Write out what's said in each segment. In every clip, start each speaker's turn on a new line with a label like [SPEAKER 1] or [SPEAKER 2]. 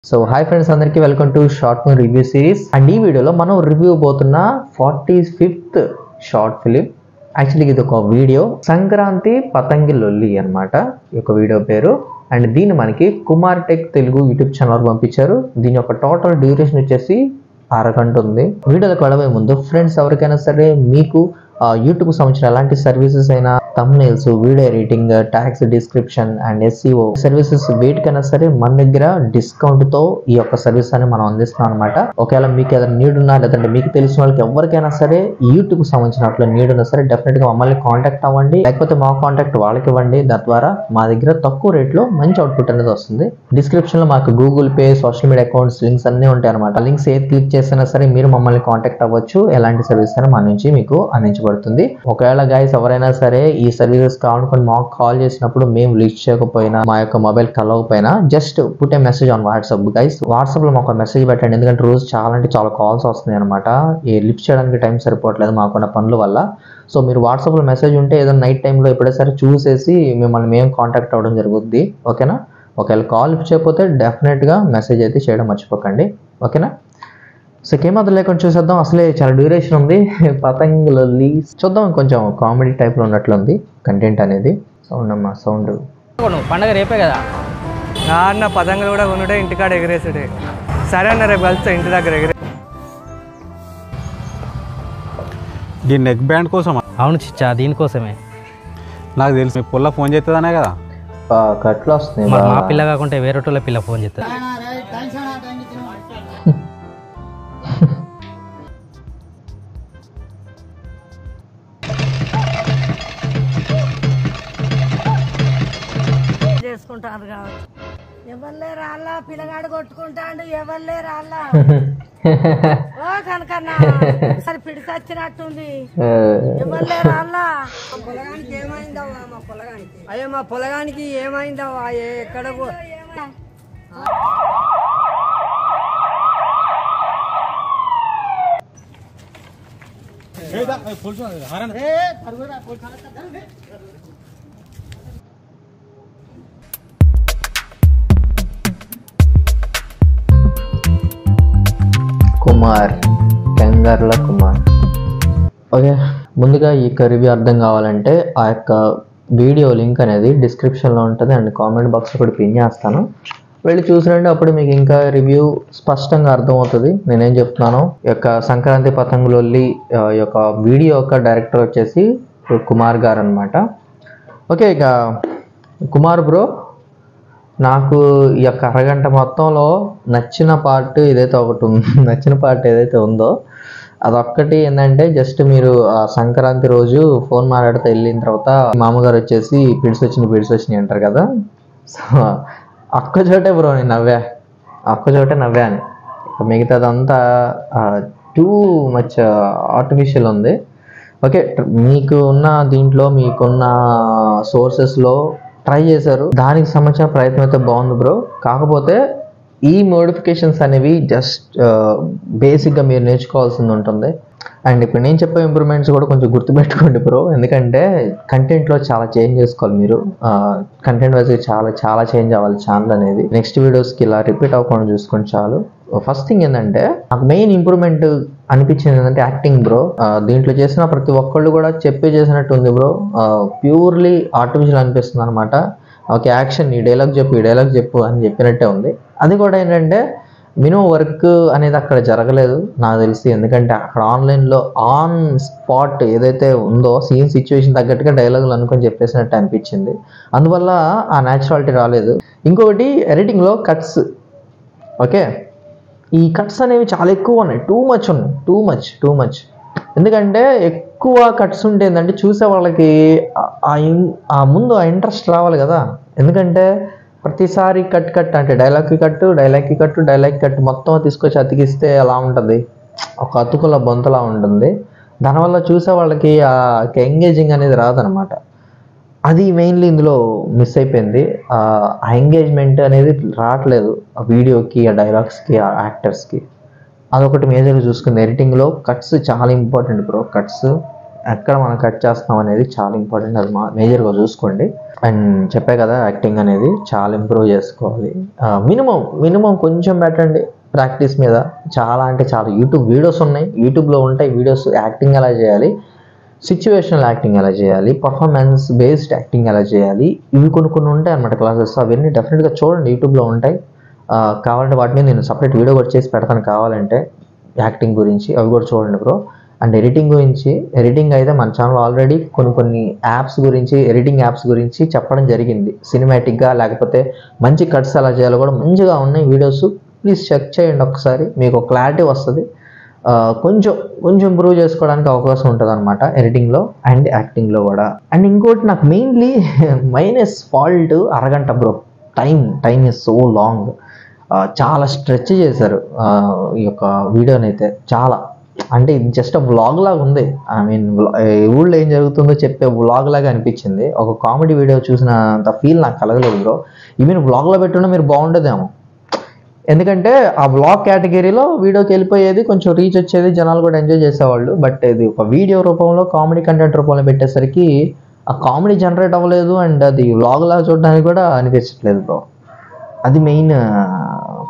[SPEAKER 1] So hi friends, అందరికీ welcome to short film review series. And ఈ వీడియోలో మనం రివ్యూ పోతున్న 45th షార్ట్ ఫిలిం. యాక్చువల్లీ ఇది ఒక వీడియో, సంక్రాంతి పతంగి లొల్లి అనమాట ఈ యొక్క వీడియో పేరు. అండ్ దీన్ని మనకి Kumar tech Telugu YouTube channel పంపించారు. దీని యొక్క టోటల్ డ్యూరేషన్ వచ్చేసి అరగంట ఉంది. వీడియోలోకి వెళ్ళబోయే ముందు ఫ్రెండ్స్, ఎవరికైనా సరే మీకు యూట్యూబ్ సంబంధించిన ఎలాంటి సర్వీసెస్ అయినా, thumbnails, video editing, tags, description and SEO services వేటికైనా సరే మన దగ్గర డిస్కౌంట్ తో ఈ యొక్క సర్వీస్ అని మనం అందిస్తున్నాం అనమాట. ఒకవేళ మీకు ఏదైనా నీడ్ ఉన్నా, లేదంటే మీకు తెలిసిన వాళ్ళకి ఎవరికైనా సరే యూట్యూబ్ సంబంధించిన నీడ్ ఉన్నా సరే డెఫినెట్ గా మమ్మల్ని కాంటాక్ట్ అవ్వండి, లేకపోతే మా కాంటాక్ట్ వాళ్ళకి ఇవ్వండి. దాని ద్వారా మా దగ్గర తక్కువ రేట్ లో మంచి అవుట్పుట్ అనేది వస్తుంది. డిస్క్రిప్షన్ లో మాకు Google pay, social media accounts links అన్ని ఉంటాయి అనమాట. లింక్స్ ఏది క్లిక్ చేసినా సరే మీరు మమ్మల్ని కాంటాక్ట్ అవ్వచ్చు. ఎలాంటి సర్వీస్ అయినా మా నుంచి మీకు అందించబడుతుంది. ఒకవేళ గైస్ ఎవరైనా సరే ఈ సర్వీసెస్ కావాలనుకుని మాకు కాల్ చేసినప్పుడు మేము లిస్ట్ చేయకపోయినా, మా యొక్క మొబైల్ కలవకపోయినా, just put a message on WhatsApp guys. WhatsApp లో మాకు మెసేజ్ పెట్టండి, ఎందుకంటే రోజు చాలా అంటే చాలా కాల్స్ వస్తున్నాయి అనమాట. ఈ లిఫ్ట్ చేయడానికి టైం సరిపోవట్లేదు మాకున్న పనుల వల్ల. సో మీరు వాట్సాప్ లో మెసేజ్ ఉంటే ఏదైనా నైట్ టైంలో ఎప్పుడైనా సరే చూసేసి మిమ్మల్ని మేము కాంటాక్ట్ అవ్వడం జరుగుద్ది. ఓకేనా? ఒకవేళ కాల్ లిఫ్ట్ చేయకపోతే డెఫినెట్ గా మెసేజ్ అయితే చేయడం మర్చిపోకండి. ఓకేనా? సో ఏమాత్రం లేకుండా చూసేద్దాం. అసలే చాలా డ్యూరేషన్ ఉంది. పతంగి లొల్లి చూద్దాం. కొంచెం కామెడీ టైప్లో ఉన్నట్లుంది కంటెంట్ అనేది. సౌండ్ అమ్మా, సౌండ్.
[SPEAKER 2] పండగ రేపే కదా అన్న, పతంగులు కూడా కొనుడే, ఇంటికాడ ఎగిరేసుడే. సరే అన్న, రేపు కలుస్తా ఇంటి దగ్గర ఎగిరే.
[SPEAKER 3] ఈ నెక్ బ్యాండ్ కోసం?
[SPEAKER 2] అవును చిచ్చా, దీనికోసమే.
[SPEAKER 3] నాకు తెలుసు, మీ పుల్ల ఫోన్ చేస్తుందనే కదా
[SPEAKER 1] కట్లు వస్తున్నాయి.
[SPEAKER 2] మా పిల్ల కాకుంటే వేరేటోళ్ళ పిల్ల ఫోన్ చేస్తుంది.
[SPEAKER 4] చేసుకుంటారు కావచ్చు. ఎవరిలే రాళ్ళ పిల్లగాడు కొట్టుకుంటాడు, ఎవరిలే రాళ్ళ. ఓ కనకన్నా సరే పిడిసి వచ్చినట్టుంది. ఎవరిలే రాళ్ళ. పొలగానికి ఏమైందవ్వా? మా పొలగానికి అయ్యో, మా పొలగానికి ఏమైందవ్వా? ఎక్కడ
[SPEAKER 1] కుమార్, కంగారుల కుమార్. ఓకే, ముందుగా ఈ రివ్యూ అర్థం కావాలంటే ఆ యొక్క వీడియో లింక్ అనేది డిస్క్రిప్షన్లో ఉంటుంది అండ్ కామెంట్ బాక్స్లో కూడా పిన్ చేస్తాను. వెళ్ళి చూసినండి, అప్పుడు మీకు ఇంకా రివ్యూ స్పష్టంగా అర్థమవుతుంది నేనేం చెప్తున్నాను. ఈ యొక్క సంక్రాంతి పతంగి లొల్లి ఈ యొక్క వీడియో యొక్క డైరెక్టర్ వచ్చేసి కుమార్ గారు అనమాట. ఓకే, ఇక కుమార్ బ్రో, నాకు ఈ యొక్క అరగంట మొత్తంలో నచ్చిన పార్ట్ ఏదైతే ఒకటి నచ్చిన పార్ట్ ఏదైతే ఉందో అదొక్కటి ఏంటంటే, జస్ట్ మీరు ఆ సంక్రాంతి రోజు ఫోన్ మాట్లాడితే వెళ్ళిన తర్వాత మామగారు వచ్చేసి పిడిసి వచ్చినాయి అంటారు కదా. సో ఒక్కచోటే బ్రో నేను నవ్వా, ఒక్కచోటే నవ్వాను. మిగతాదంతా టూ మచ్ ఆర్టిఫిషియల్ ఉంది. ఓకే, మీకు ఉన్న దీంట్లో మీకున్న సోర్సెస్లో ట్రై చేశారు, దానికి సంబంధించిన ప్రయత్నం అయితే బాగుంది బ్రో. కాకపోతే ఈ మోడిఫికేషన్స్ అనేవి జస్ట్ బేసిక్గా మీరు నేర్చుకోవాల్సింది ఉంటుంది. అండ్ ఇప్పుడు నేను చెప్పే ఇంప్రూవ్మెంట్స్ కూడా కొంచెం గుర్తుపెట్టుకోండి బ్రో, ఎందుకంటే కంటెంట్లో చాలా చేంజ్ చేసుకోవాలి మీరు. కంటెంట్ వైజ్గా చాలా చేంజ్ అవ్వాలి ఛానల్ అనేది. నెక్స్ట్ వీడియోస్కి ఇలా రిపీట్ అవ్వకుండా చూసుకొని చాలు. ఫస్ట్ థింగ్ ఏంటంటే, నాకు మెయిన్ ఇంప్రూవ్మెంట్ అనిపించింది ఏంటంటే యాక్టింగ్ బ్రో. దీంట్లో చేసిన ప్రతి ఒక్కళ్ళు కూడా చేసినట్టు ఉంది బ్రో. ప్యూర్లీ ఆర్టిఫిషియల్ అనిపిస్తుంది అనమాట. ఓకే, యాక్షన్, ఈ డైలాగ్ చెప్పు అని చెప్పినట్టే ఉంది. అది కూడా ఏంటంటే మినిమం వర్క్ అనేది అక్కడ జరగలేదు నాకు తెలిసి, ఎందుకంటే అక్కడ ఆన్లైన్లో ఆన్ స్పాట్ ఏదైతే ఉందో సీన్ సిచ్యువేషన్ తగ్గట్టుగా డైలాగులు అనుకొని చెప్పేసినట్టు అనిపించింది. అందువల్ల ఆ న్యాచురాలిటీ రాలేదు. ఇంకొకటి ఎడిటింగ్లో కట్స్. ఓకే, ఈ కట్స్ అనేవి చాలా ఎక్కువ ఉన్నాయి, టూ మచ్. ఎందుకంటే ఎక్కువ కట్స్ ఉంటే ఏంటంటే చూసే వాళ్ళకి ఆ ముందు ఆ ఇంట్రెస్ట్ రావాలి కదా. ఎందుకంటే ప్రతిసారి కట్ అంటే డైలాగ్కి కట్టు మొత్తం తీసుకొచ్చి అతికిస్తే ఎలా ఉంటుంది, ఒక అతుకుల బొంతలా ఉంటుంది. దానివల్ల చూసే వాళ్ళకి ఆ ఎంగేజింగ్ అనేది రాదనమాట. అది మెయిన్లీ ఇందులో మిస్ అయిపోయింది. ఆ ఎంగేజ్మెంట్ అనేది రావట్లేదు ఆ వీడియోకి, ఆ డైలాగ్స్కి, ఆ యాక్టర్స్కి. అదొకటి మేజర్గా చూసుకుంది. ఎడిటింగ్లో కట్స్ చాలా ఇంపార్టెంట్ బ్రో. కట్స్ ఎక్కడ మనం కట్ చేస్తాం అనేది చాలా ఇంపార్టెంట్. అది మేజర్గా చూసుకోండి. అండ్ చెప్పే కదా, యాక్టింగ్ అనేది చాలా ఇంప్రూవ్ చేసుకోవాలి. మినిమం కొంచెం పెట్టండి ప్రాక్టీస్ మీద. చాలా అంటే చాలా యూట్యూబ్ వీడియోస్ ఉన్నాయి, యూట్యూబ్లో ఉంటాయి వీడియోస్. యాక్టింగ్ ఎలా చేయాలి, సిచ్యువేషనల్ యాక్టింగ్ ఎలా చేయాలి, పర్ఫార్మెన్స్ బేస్డ్ యాక్టింగ్ ఎలా చేయాలి, ఇవి కొన్ని ఉంటాయి అన్నమాట క్లాసెస్. అవన్నీ డెఫినెట్గా చూడండి, యూట్యూబ్లో ఉంటాయి. కావాలంటే వాటిని నేను సపరేట్ వీడియో కూడా చేసి పెడతాను కావాలంటే, యాక్టింగ్ గురించి. అవి కూడా చూడండి బ్రో. అండ్ ఎడిటింగ్ గురించి, ఎడిటింగ్ అయితే మన ఛానల్ ఆల్రెడీ కొన్ని యాప్స్ గురించి, ఎడిటింగ్ యాప్స్ గురించి చెప్పడం జరిగింది. సినిమాటిక్గా లేకపోతే మంచి కట్స్ ఎలా చేయాలో కూడా మంచిగా ఉన్నాయి వీడియోస్. ప్లీజ్ చెక్ చేయండి ఒకసారి, మీకు ఒక క్లారిటీ వస్తుంది. కొంచెం ఇంప్రూవ్ చేసుకోవడానికి అవకాశం ఉంటుంది అనమాట ఎడిటింగ్లో అండ్ యాక్టింగ్లో కూడా. అండ్ ఇంకోటి నాకు మెయిన్లీ మైనస్ ఫాల్ట్ అరగంట bro. Time is so long. చాలా స్ట్రెచ్ చేశారు ఈ యొక్క వీడియోని అయితే. చాలా అంటే ఇది జస్ట్ వ్లాగ్ లాగా ఉంది. ఐ మీన్ ఊళ్ళో ఏం జరుగుతుందో చెప్పే వ్లాగ్ లాగా అనిపించింది. ఒక కామెడీ వీడియో చూసినంత ఫీల్ నాకు కలగలేదు బ్రో. ఈవెన్ వ్లాగ్లో పెట్టున్నా మీరు బాగుండేదేమో, ఎందుకంటే ఆ వ్లాగ్ కేటగిరీలో వీడియోకి వెళ్ళిపోయేది, కొంచెం రీచ్ వచ్చేది, జనాలు కూడా ఎంజాయ్ చేసేవాళ్ళు. బట్ ఇది ఒక వీడియో రూపంలో, కామెడీ కంటెంట్ రూపంలో పెట్టేసరికి ఆ కామెడీ జనరేట్ అవ్వలేదు. అండ్ అది వ్లాగ్ లాగా చూడడానికి కూడా అనిపించట్లేదు బ్రో. అది మెయిన్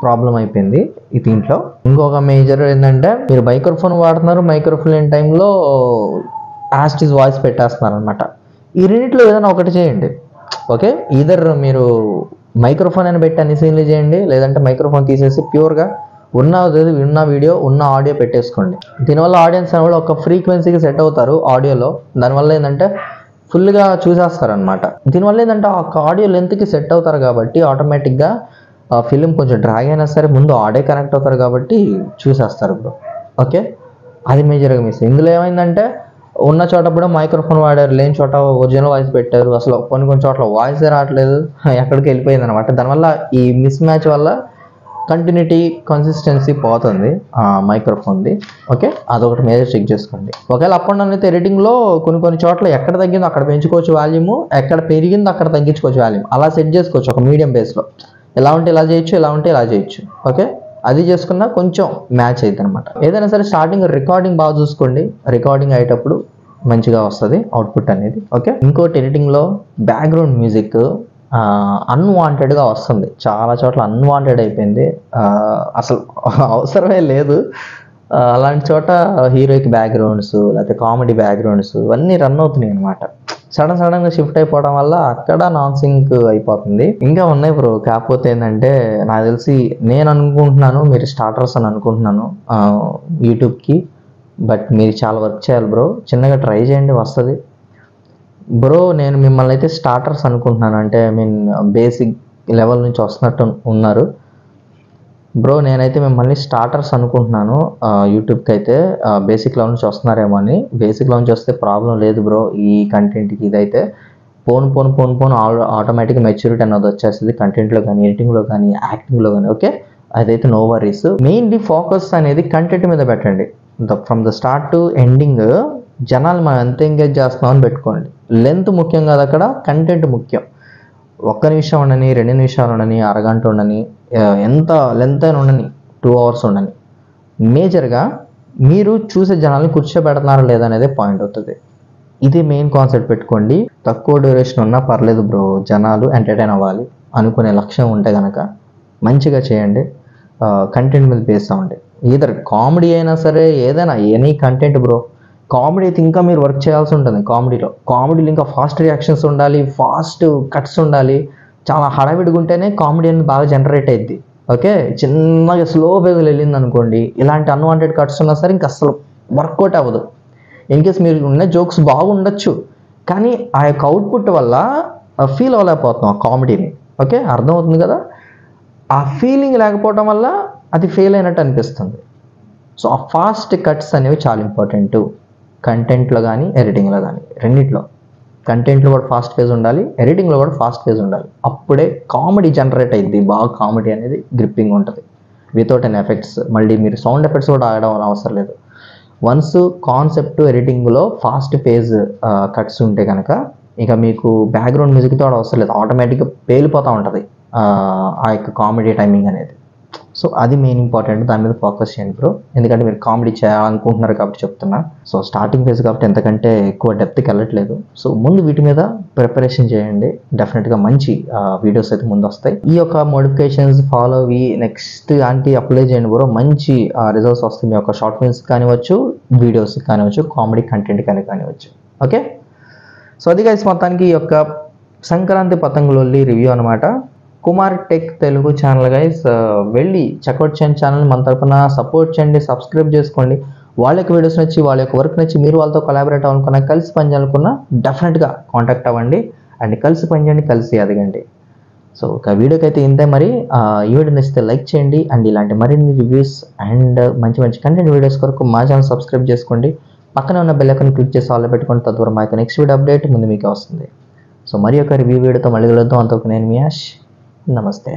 [SPEAKER 1] ప్రాబ్లం అయిపోయింది ఈ దీంట్లో. ఇంకొక మేజర్ ఏంటంటే, మీరు మైక్రోఫోన్ వాడుతున్నారు, మైక్రోఫోన్ లేని టైంలో యాస్టిస్ వాయిస్ పెట్టేస్తున్నారు అనమాట. ఈ రెండిట్లో ఏదైనా ఒకటి చేయండి. ఓకే, ఈధర్ మీరు మైక్రోఫోన్ అని పెట్టి అన్ని సీన్లు చేయండి, లేదంటే మైక్రోఫోన్ తీసేసి ప్యూర్గా ఉన్న వీడియో ఉన్న ఆడియో పెట్టేసుకోండి. దీనివల్ల ఆడియన్స్ అనేవాళ్ళు ఒక ఫ్రీక్వెన్సీకి సెట్ అవుతారు ఆడియోలో. దానివల్ల ఏంటంటే ఫుల్గా చూసేస్తారనమాట. దీనివల్ల ఏంటంటే ఆ ఆడియో లెంత్కి సెట్ అవుతారు కాబట్టి ఆటోమేటిక్గా ఫిలిం కొంచెం డ్రాగ్ అయినా సరే ముందు ఆడియో కనెక్ట్ అవుతారు కాబట్టి చూసేస్తారు బ్రో. ఓకే, అది మేజర్గా మిస్. ఇందులో ఏమైందంటే ఉన్న చోట కూడా మైక్రోఫోన్ వాడారు, లేని చోట ఒరిజినల్ వాయిస్ పెట్టారు. అసలు కొన్ని చోట్ల వాయిసే రావట్లేదు, ఎక్కడికి వెళ్ళిపోయింది అనమాట. దానివల్ల ఈ మిస్ మ్యాచ్ వల్ల కంటిన్యూటీ, కన్సిస్టెన్సీ పోతుంది మైక్రోఫోన్ది. ఓకే, అదొకటి మేజర్ చెక్ చేసుకోండి. ఒకవేళ అప్ అండ్ డౌన్ అయితే ఎడిటింగ్లో కొన్ని చోట్ల ఎక్కడ తగ్గిందో అక్కడ పెంచుకోవచ్చు వాల్యూము, ఎక్కడ పెరిగిందో అక్కడ తగ్గించుకోవచ్చు వాల్యూమ్. అలా సెట్ చేసుకోవచ్చు ఒక మీడియం బేస్లో. ఎలా ఉంటే ఇలా చేయొచ్చు, ఎలా ఉంటే ఇలా చేయొచ్చు. ఓకే, అది చేసుకున్నా కొంచెం మ్యాచ్ అవుతుంది అనమాట. ఏదైనా సరే స్టార్టింగ్ రికార్డింగ్ బాగా చూసుకోండి. రికార్డింగ్ అయ్యేటప్పుడు మంచిగా వస్తుంది అవుట్పుట్ అనేది. ఓకే, ఇంకోటి ఎడిటింగ్లో బ్యాక్గ్రౌండ్ మ్యూజిక్ అన్వాంటెడ్గా వస్తుంది. చాలా చోట్ల అన్వాంటెడ్ అయిపోయింది, అసలు అవసరమే లేదు. అలాంటి చోట హీరోయిక్ బ్యాక్గ్రౌండ్స్ లేకపోతే కామెడీ బ్యాక్గ్రౌండ్స్ ఇవన్నీ రన్ అవుతున్నాయి అనమాట. సడన్గా షిఫ్ట్ అయిపోవడం వల్ల అక్కడ నాన్ సింక్ అయిపోతుంది. ఇంకా ఉన్నాయి బ్రో. కాకపోతే ఏంటంటే నాకు తెలిసి, నేను అనుకుంటున్నాను మీరు స్టార్టర్స్ అని అనుకుంటున్నాను యూట్యూబ్కి. బట్ మీరు చాలా వర్క్ చేయాలి బ్రో. చిన్నగా ట్రై చేయండి, వస్తుంది బ్రో. నేను మిమ్మల్ని అయితే స్టార్టర్స్ అనుకుంటున్నాను. అంటే ఐ మీన్ బేసిక్ లెవెల్ నుంచి వస్తున్నట్టు ఉన్నారు బ్రో. నేనైతే మిమ్మల్ని స్టార్టర్స్ అనుకుంటున్నాను యూట్యూబ్కి అయితే. బేసిక్ లెవెల్ నుంచి వస్తున్నారేమో అని. బేసిక్ లెవెల్ నుంచి వస్తే ప్రాబ్లం లేదు బ్రో. ఈ కంటెంట్కి ఇదైతే పోను ఆటోమేటిక్గా మెచ్యూరిటీ అనేది వచ్చేస్తుంది కంటెంట్లో కానీ, ఎడిటింగ్లో కానీ, యాక్టింగ్లో కానీ. ఓకే, అదైతే నో వరీస్. మెయిన్లీ ఫోకస్ అనేది కంటెంట్ మీద పెట్టండి. From the start to ending జనాలు మనం ఎంత ఎంగేజ్ చేస్తున్నామని పెట్టుకోండి. లెంత్ ముఖ్యం కాదు అక్కడ, కంటెంట్ ముఖ్యం. 1 నిమిషం ఉండని, 2 నిమిషాలు ఉండని, అరగంట ఉండని, ఎంత లెంత్ అయినా ఉండని, 2 hours ఉండని, మేజర్గా మీరు చూసే జనాల్ని కూర్చోబెడుతున్నారా లేదా అనేది పాయింట్ అవుతుంది. ఇది మెయిన్ కాన్సెప్ట్ పెట్టుకోండి. తక్కువ డ్యూరేషన్ ఉన్నా పర్లేదు బ్రో, జనాలు ఎంటర్టైన్ అవ్వాలి అనుకునే లక్ష్యం ఉంటే కనుక మంచిగా చేయండి. కంటెంట్ మీద బేస్ అవ్వండి. ఈధర్ కామెడీ అయినా సరే, ఏదైనా ఎనీ కంటెంట్ బ్రో. కామెడీ అయితే ఇంకా మీరు వర్క్ చేయాల్సి ఉంటుంది. కామెడీలో ఇంకా ఫాస్ట్ రియాక్షన్స్ ఉండాలి, ఫాస్ట్ కట్స్ ఉండాలి. చాలా హడావిడిగా ఉంటేనే కామెడీ అనేది బాగా జనరేట్ అయ్యిద్ది. ఓకే, చిన్నగా స్లో పేజ్లో వెళ్ళింది అనుకోండి, ఇలాంటి అన్వాంటెడ్ కట్స్ ఉన్నా సరే ఇంకా అసలు వర్కౌట్ అవ్వదు. ఇన్కేస్ మీరు ఉన్న జోక్స్ బాగుండొచ్చు, కానీ ఆ యొక్క అవుట్పుట్ వల్ల ఫీల్ అవ్వలేకపోతున్నాం ఆ కామెడీని. ఓకే, అర్థమవుతుంది కదా. ఆ ఫీలింగ్ లేకపోవడం వల్ల అది ఫెయిల్ అయినట్టు అనిపిస్తుంది. సో ఆ ఫాస్ట్ కట్స్ అనేవి చాలా ఇంపార్టెంట్. కంటెంట్లో కానీ, ఎడిటింగ్లో కానీ, రెండిట్లో. కంటెంట్లో కూడా ఫాస్ట్ పేజ్ ఉండాలి, ఎడిటింగ్లో కూడా ఫాస్ట్ పేజ్ ఉండాలి. అప్పుడే కామెడీ జనరేట్ అయ్యిద్ది. బాగా కామెడీ అనేది గ్రిప్పింగ్ ఉంటుంది వితౌట్ ఎన్ ఎఫెక్ట్స్. మళ్ళీ మీరు సౌండ్ ఎఫెక్ట్స్ కూడా ఆడడం అవసరం లేదు. వన్స్ కాన్సెప్ట్ ఎడిటింగ్లో ఫాస్ట్ పేజ్ కట్స్ ఉంటే కనుక ఇక మీకు బ్యాక్గ్రౌండ్ మ్యూజిక్తో అవసరం లేదు. ఆటోమేటిక్గా పేలిపోతూ ఉంటుంది ఆ యొక్క కామెడీ టైమింగ్ అనేది. సో అది మెయిన్ ఇంపార్టెంట్, దాని మీద ఫోకస్ చేయండి బ్రో. ఎందుకంటే మీరు కామెడీ చేయాలనుకుంటున్నారు కాబట్టి చెప్తున్నా. సో స్టార్టింగ్ ఫేజ్ కాబట్టి ఎంతకంటే ఎక్కువ డెప్త్కి వెళ్ళట్లేదు. సో ముందు వీటి మీద ప్రిపరేషన్ చేయండి, డెఫినెట్గా మంచి వీడియోస్ అయితే ముందు వస్తాయి. ఈ యొక్క మోడిఫికేషన్స్ ఫాలో అవి నెక్స్ట్ దానికి అప్లై చేయండి బ్రో. మంచి రిజల్ట్స్ వస్తాయి మీ యొక్క షార్ట్ ఫిల్మ్స్ కానివచ్చు, వీడియోస్ కానివచ్చు, కామెడీ కంటెంట్ కానివచ్చు. ఓకే, సో అది గైస్ మొత్తానికి ఈ యొక్క సంక్రాంతి పతంగులొల్లి రివ్యూ అనమాట. Kumar tech Telugu channel guys, వెళ్ళి చెక్అవుట్ చేయండి ఛానల్. మన తరపున సపోర్ట్ చేయండి, సబ్స్క్రైబ్ చేసుకోండి. వాళ్ళ యొక్క వీడియోస్ నచ్చి, వాళ్ళ యొక్క వర్క్ నచ్చి, మీరు వాళ్ళతో కొలాబరేట్ అవ్వాలనుకున్నా, కలిసి పనిచేయాలనుకున్నా డెఫినెట్గా కాంటాక్ట్ అవ్వండి అండ్ కలిసి పనిచేయండి, కలిసి ఎదగండి. సో ఒక వీడియోకి అయితే ఇంతే. మరి ఈ వీడియో నచ్చితే లైక్ చేయండి అండ్ ఇలాంటి మరిన్ని రివ్యూస్ అండ్ మంచి మంచి కంటెంట్ వీడియోస్ కొరకు మా ఛానల్ సబ్స్క్రైబ్ చేసుకోండి. పక్కన ఉన్న బెల్ ఐకాన్ క్లిక్ చేసి ఆల్ పెట్టుకోండి. తద్వారా మా యొక్క నెక్స్ట్ వీడియో అప్డేట్ ముందు మీకు వస్తుంది. సో మరి ఒక రివ్యూ వీడియోతో మళ్ళీ కలుద్దాం. అంతవరకు నేను మీ యాష్, నమస్తే.